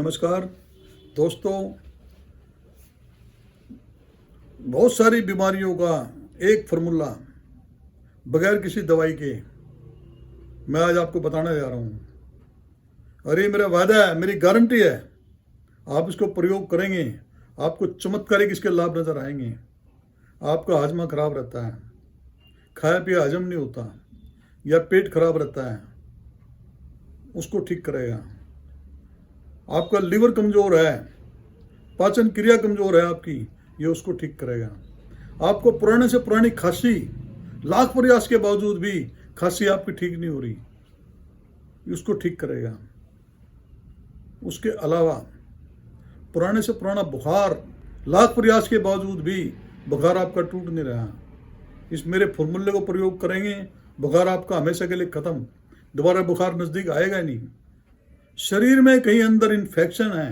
नमस्कार दोस्तों, बहुत सारी बीमारियों का एक फार्मूला बगैर किसी दवाई के मैं आज आपको बताने जा रहा हूँ। और ये मेरा वादा है, मेरी गारंटी है, आप इसको प्रयोग करेंगे आपको चमत्कारिक इसके लाभ नजर आएंगे। आपका हाजमा खराब रहता है, खाया पिया हजम नहीं होता या पेट खराब रहता है, उसको ठीक करेगा। आपका लीवर कमज़ोर है, पाचन क्रिया कमज़ोर है आपकी, ये उसको ठीक करेगा। आपको पुराने से पुरानी खांसी, लाख प्रयास के बावजूद भी खांसी आपकी ठीक नहीं हो रही, उसको ठीक करेगा। उसके अलावा पुराने से पुराना बुखार, लाख प्रयास के बावजूद भी बुखार आपका टूट नहीं रहा, इस मेरे फॉर्मूले को प्रयोग करेंगे, बुखार आपका हमेशा के लिए खत्म, दोबारा बुखार नज़दीक आएगा नहीं। शरीर में कहीं अंदर इन्फेक्शन है,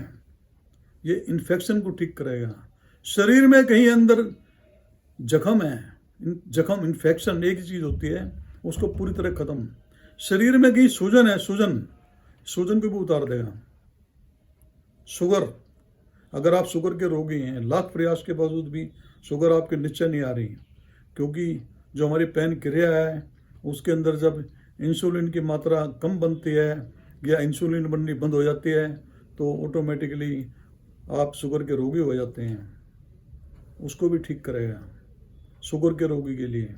ये इन्फेक्शन को ठीक करेगा। शरीर में कहीं अंदर जख्म है, जख्म इन्फेक्शन एक ही चीज़ होती है, उसको पूरी तरह ख़त्म। शरीर में कहीं सूजन है, सूजन को भी उतार देगा। शुगर, अगर आप शुगर के रोगी हैं, लाख प्रयास के बावजूद भी शुगर आपके नीचे नहीं आ रही, क्योंकि जो हमारी पैन क्रिया है उसके अंदर जब इंसुलिन की मात्रा कम बनती है या इंसुलिन बननी बंद हो जाती है तो ऑटोमेटिकली आप शुगर के रोगी हो जाते हैं, उसको भी ठीक करेगा। शुगर के रोगी के लिए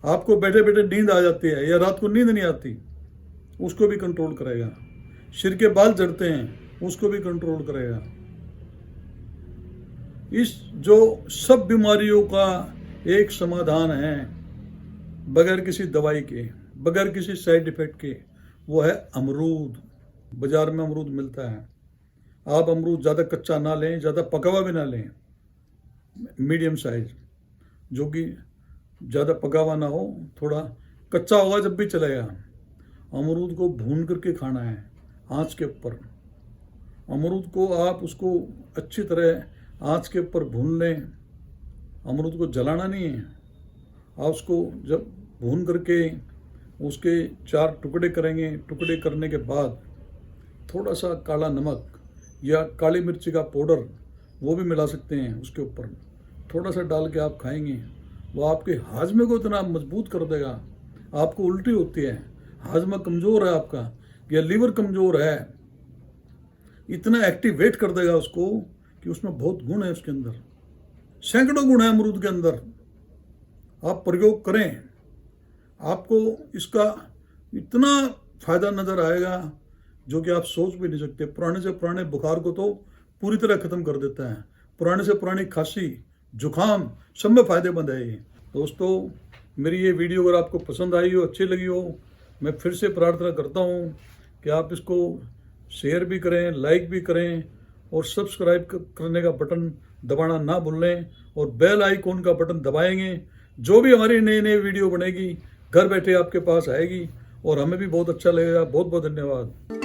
आपको बैठे बैठे नींद आ जाती है या रात को नींद नहीं आती, उसको भी कंट्रोल करेगा। सिर के बाल झड़ते हैं, उसको भी कंट्रोल करेगा। इस जो सब बीमारियों का एक समाधान है बगैर किसी दवाई के, बगैर किसी साइड इफेक्ट के, वो है अमरूद। बाजार में अमरूद मिलता है। आप अमरूद ज़्यादा कच्चा ना लें, ज़्यादा पका हुआ भी ना लें, मीडियम साइज, जो कि ज़्यादा पका हुआ ना हो, थोड़ा कच्चा होगा जब भी चलेगा। अमरूद को भून करके खाना है आँच के ऊपर। अमरूद को आप उसको अच्छी तरह आँच के ऊपर भून लें। अमरूद को जलाना नहीं है, आप उसको जब भून करके उसके 4 टुकड़े करेंगे। टुकड़े करने के बाद थोड़ा सा काला नमक या काली मिर्ची का पाउडर वो भी मिला सकते हैं, उसके ऊपर थोड़ा सा डाल के आप खाएंगे, वो आपके हाजमे को इतना मजबूत कर देगा। आपको उल्टी होती है, हाजमा कमज़ोर है आपका या लीवर कमज़ोर है, इतना एक्टिवेट कर देगा उसको कि उसमें बहुत गुण है, उसके अंदर सैकड़ों गुण है अमरूद के अंदर। आप प्रयोग करें, आपको इसका इतना फ़ायदा नज़र आएगा जो कि आप सोच भी नहीं सकते। पुराने से पुराने बुखार को तो पूरी तरह ख़त्म कर देता है, पुराने से पुरानी खांसी, जुखाम, सब में फ़ायदेमंद है ये। दोस्तों, मेरी ये वीडियो अगर आपको पसंद आई हो, अच्छी लगी हो, मैं फिर से प्रार्थना करता हूँ कि आप इसको शेयर भी करें, लाइक भी करें और सब्सक्राइब करने का बटन दबाना ना भूलें और बेल आइकॉन का बटन दबाएंगे। जो भी हमारी नई नई वीडियो बनेगी घर बैठे आपके पास आएगी और हमें भी बहुत अच्छा लगेगा। बहुत बहुत धन्यवाद।